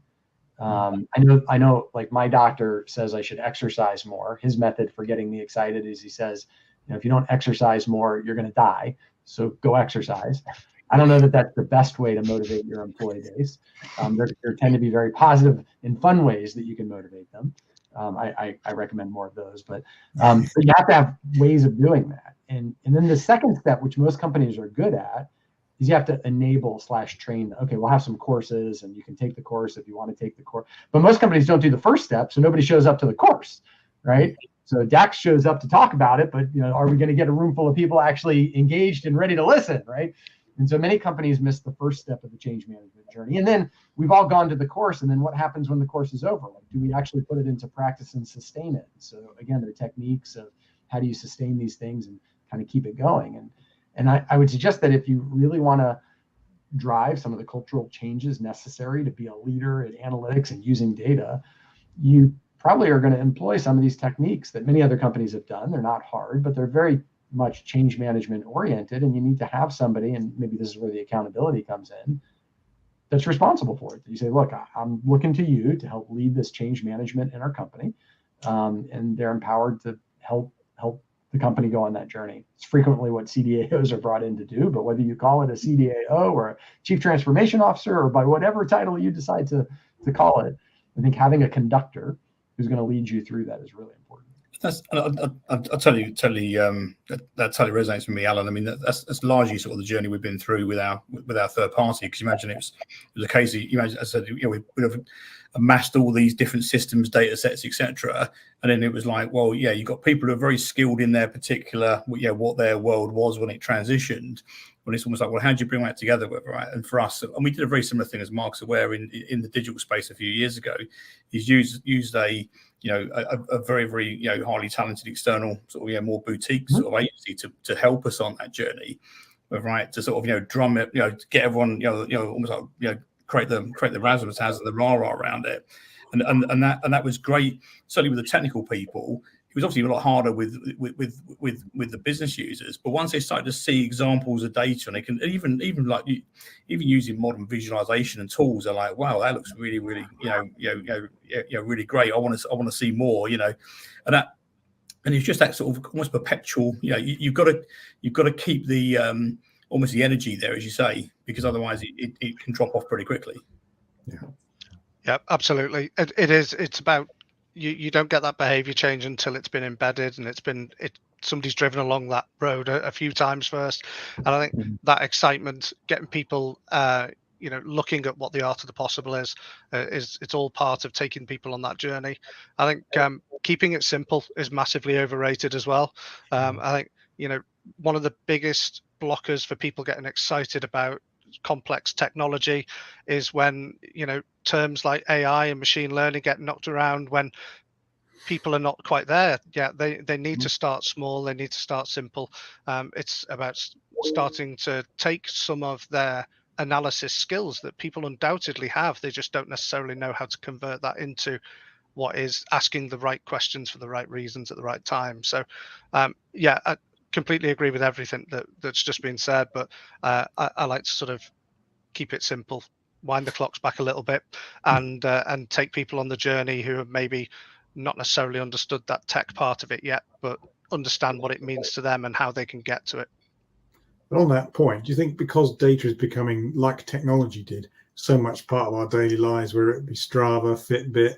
I know, like, my doctor says I should exercise more. His method for getting me excited is, he says, if you don't exercise more, you're going to die. So go exercise. I don't know that that's the best way to motivate your employee base. There tend to be very positive and fun ways that you can motivate them. I recommend more of those, but you have to have ways of doing that. And then the second step, which most companies are good at, is you have to enable / train. Okay, we'll have some courses, and you can take the course if you want to take the course. But most companies don't do the first step, so nobody shows up to the course, right? So Dax shows up to talk about it, but are we going to get a room full of people actually engaged and ready to listen, right? And so many companies miss the first step of the change management journey. And then we've all gone to the course, and then what happens when the course is over? Like, do we actually put it into practice and sustain it? So again, there are techniques of how do you sustain these things and kind of keep it going. And I would suggest that if you really want to drive some of the cultural changes necessary to be a leader in analytics and using data, you probably are going to employ some of these techniques that many other companies have done. They're not hard, but they're very much change management oriented, and you need to have somebody, and maybe this is where the accountability comes in, that's responsible for it. You say, look, I'm looking to you to help lead this change management in our company, and they're empowered to help the company go on that journey. It's frequently what CDAOs are brought in to do, but whether you call it a CDAO or a Chief Transformation Officer, or by whatever title you decide to call it, I think having a conductor who's going to lead you through that is really important. I totally that totally resonates with me, Alan. I mean, that's largely sort of the journey we've been through with our third party. Because you imagine it was a case of, I said, we would have amassed all these different systems, data sets, etc. And then it was like, well, yeah, you've got people who are very skilled in their particular, what their world was when it transitioned. But it's almost like, well, how do you bring that together, right? And for us, and we did a very similar thing, as Mark's aware, in the digital space a few years ago, is used a very, very highly talented external sort of more boutique sort of agency to help us on that journey, right? To sort of drum it, to get everyone almost like create the razzmatazz and the rah-rah around it, and that was great. Certainly with the technical people, it was obviously a lot harder with the business users. But once they started to see examples of data, and they can even using modern visualization and tools, they're like, wow, that looks really really great. I want to see more, and it's just that sort of almost perpetual. You've got to keep the almost the energy there, as you say, because otherwise it can drop off pretty quickly. Yeah, absolutely. It's about you don't get that behavior change until it's been embedded and somebody's driven along that road a few times first. And I think that excitement, getting people looking at what the art of the possible is it's all part of taking people on that journey. I think keeping it simple is massively overrated as well. I think one of the biggest blockers for people getting excited about complex technology is when terms like AI and machine learning get knocked around when people are not quite there yet. They need to start small, they need to start simple. It's about starting to take some of their analysis skills that people undoubtedly have, they just don't necessarily know how to convert that into what is asking the right questions for the right reasons at the right time. So I completely agree with everything that's just been said, but I like to sort of keep it simple, wind the clocks back a little bit, and take people on the journey who have maybe not necessarily understood that tech part of it yet, but understand what it means to them and how they can get to it. But on that point, do you think because data is becoming, like technology did, so much part of our daily lives, whether it be Strava, Fitbit,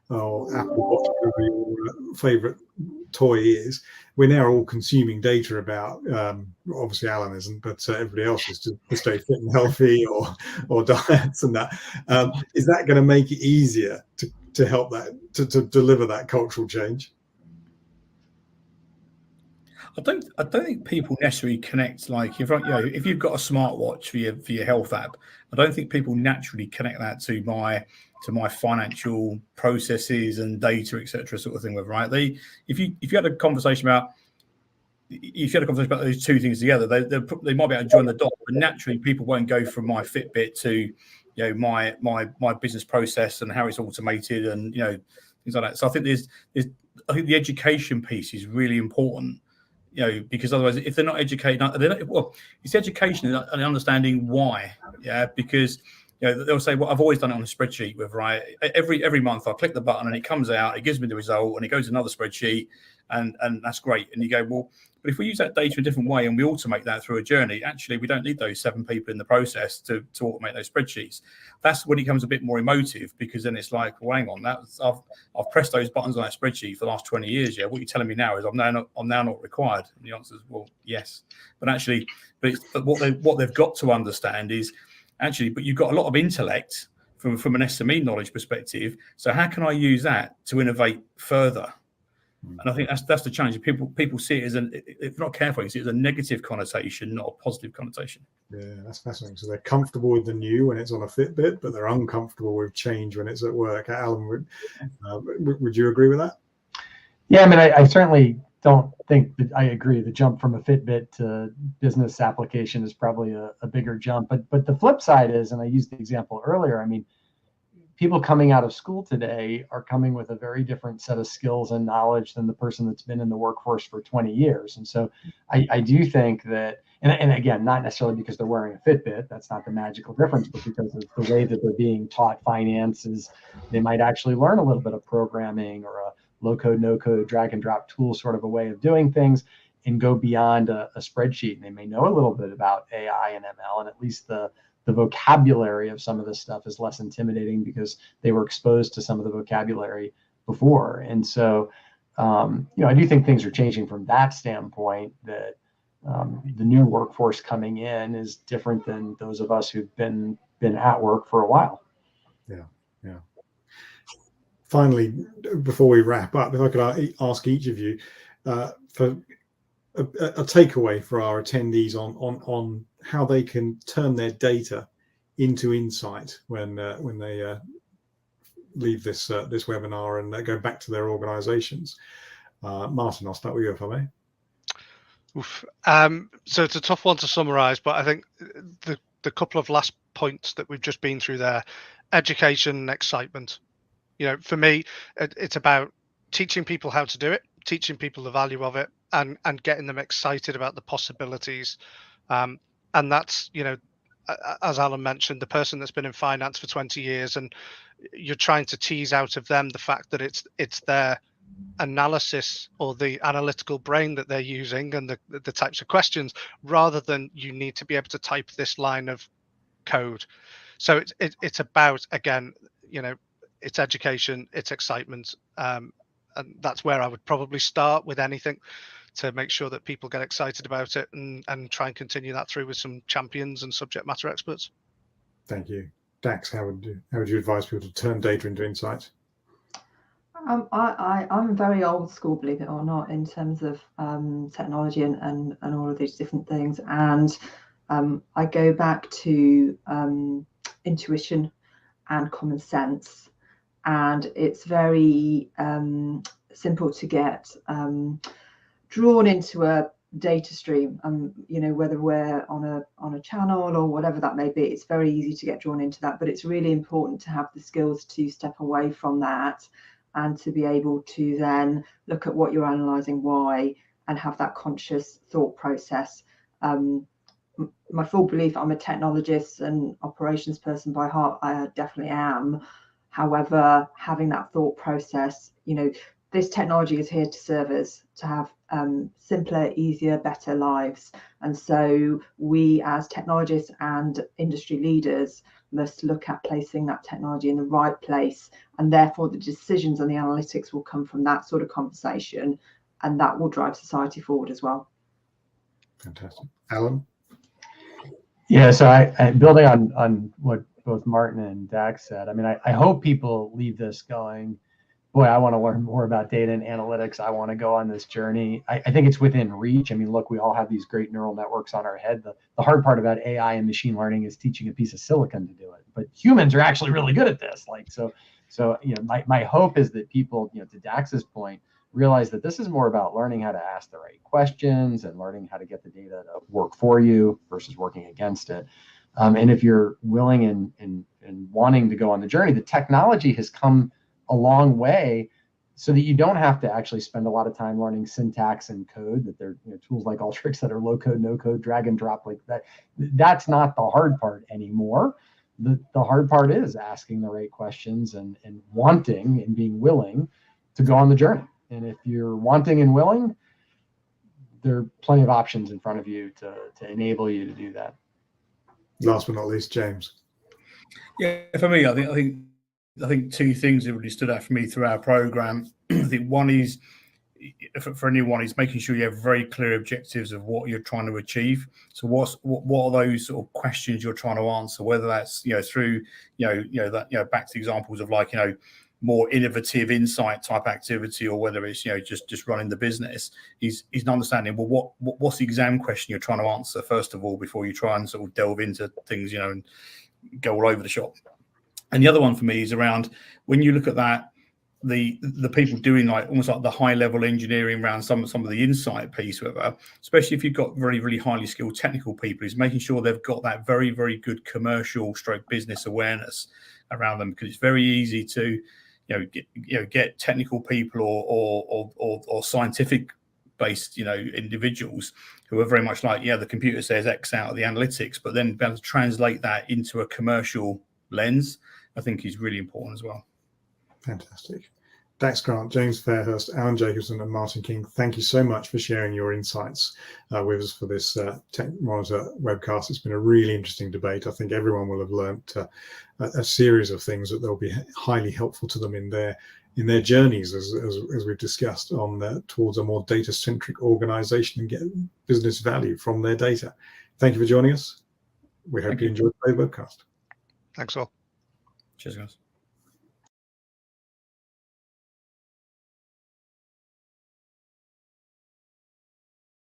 or Apple Watch, whatever your favorite toy is, we're now all consuming data about, obviously Alan isn't, but everybody else is to stay fit and healthy or diets and that. Is that going to make it easier to help that, to deliver that cultural change? I don't think people necessarily connect, like if you've got a smartwatch for your health app, I don't think people naturally connect that to my financial processes and data, etc., sort of thing. Right? If you had a conversation about those two things together, they might be able to join the dots, but naturally people won't go from my Fitbit to my business process and how it's automated and things like that. So I think I think the education piece is really important. Because otherwise, if they're not educated, it's education and understanding why. Because they'll say, well, I've always done it on a spreadsheet every month I click the button and it comes out, it gives me the result, and it goes to another spreadsheet, and that's great. And you go, well, but if we use that data a different way and we automate that through a journey, actually we don't need those 7 people in the process to automate those spreadsheets. That's when it becomes a bit more emotive, because then it's like, well, hang on, I've pressed those buttons on that spreadsheet for the last 20 years. What you're telling me now is I'm now not required. And the answer is, well, yes. But what they've got to understand is actually, but you've got a lot of intellect from an SME knowledge perspective. So how can I use that to innovate further? And I think that's the challenge. People see it as if not careful, you see it as a negative connotation, not a positive connotation. Yeah, that's fascinating. So they're comfortable with the new when it's on a Fitbit, but they're uncomfortable with change when it's at work. Alan, would you agree with that? Yeah, I mean, I certainly don't think that I agree. The jump from a Fitbit to business application is probably a bigger jump. But the flip side is, and I used the example earlier, I mean, people coming out of school today are coming with a very different set of skills and knowledge than the person that's been in the workforce for 20 years. And so I do think that, and again, not necessarily because they're wearing a Fitbit, that's not the magical difference, but because of the way that they're being taught finances, they might actually learn a little bit of programming or a low code, no code, drag and drop tool sort of a way of doing things and go beyond a spreadsheet. And they may know a little bit about AI and ML, and at least the vocabulary of some of this stuff is less intimidating because they were exposed to some of the vocabulary before. And so, I do think things are changing from that standpoint, that the new workforce coming in is different than those of us who've been at work for a while. Yeah. Finally, before we wrap up, if I could ask each of you for a takeaway for our attendees on how they can turn their data into insight when they leave this webinar and go back to their organizations. Martin, I'll start with you if I may. So it's a tough one to summarize, but I think the couple of last points that we've just been through there, education and excitement. For me, it's about teaching people how to do it, teaching people the value of it, and getting them excited about the possibilities. And that's, as Alan mentioned, the person that's been in finance for 20 years, and you're trying to tease out of them the fact that it's their analysis or the analytical brain that they're using and the types of questions, rather than you need to be able to type this line of code. So it's about, again, it's education, it's excitement, and that's where I would probably start with anything, to make sure that people get excited about it, and try and continue that through with some champions and subject matter experts. Thank you. Dax, how would you advise people to turn data into insights? I'm very old school, believe it or not, in terms of technology and all of these different things. And I go back to intuition and common sense. And it's very simple to get drawn into a data stream, whether we're on a channel or whatever that may be. It's very easy to get drawn into that, but it's really important to have the skills to step away from that and to be able to then look at what you're analysing, why, and have that conscious thought process. My full belief, I'm a technologist and operations person by heart, I definitely am. However, having that thought process, this technology is here to serve us, to have simpler, easier, better lives. And so we as technologists and industry leaders must look at placing that technology in the right place, and therefore the decisions and the analytics will come from that sort of conversation, and that will drive society forward as well. Fantastic. Alan? Yeah, so I building on what both Martin and Dax said, I mean, I hope people leave this going, boy, I want to learn more about data and analytics. I want to go on this journey. I think it's within reach. I mean, look, we all have these great neural networks on our head. The hard part about AI and machine learning is teaching a piece of silicon to do it. But humans are actually really good at this. So my hope is that people, to Dax's point, realize that this is more about learning how to ask the right questions and learning how to get the data to work for you versus working against it. And if you're willing and wanting to go on the journey, the technology has come a long way so that you don't have to actually spend a lot of time learning syntax and code, that there are tools like Alteryx that are low code, no code, drag and drop like that. That's not the hard part anymore. The hard part is asking the right questions and wanting and being willing to go on the journey. And if you're wanting and willing, there are plenty of options in front of you to enable you to do that. Last but not least, James. Yeah, for me, I think two things that really stood out for me through our program. I think one is, for anyone, is making sure you have very clear objectives of what you're trying to achieve. So what are those sort of questions you're trying to answer, whether that's through back to examples of more innovative insight type activity, or whether it's just running the business, is an understanding, well, what's the exam question you're trying to answer first of all before you try and sort of delve into things and go all over the shop. And the other one for me is around, when you look at that, the people doing almost like the high level engineering around some of the insight piece, whatever, especially if you've got very, very highly skilled technical people, is making sure they've got that very, very good commercial stroke business awareness around them, because it's very easy to get technical people or scientific based individuals who are very much like, the computer says X out of the analytics, but then be able to translate that into a commercial lens, I think is really important as well. Fantastic. Dax Grant, James Fairhurst, Alan Jacobson and Martin King, thank you so much for sharing your insights with us for this Tech Monitor webcast. It's been a really interesting debate. I think everyone will have learnt a series of things that they'll be highly helpful to them in their journeys, as we've discussed, towards a more data-centric organization and get business value from their data. Thank you for joining us. We hope you enjoyed the webcast. Thanks all. Cheers, guys.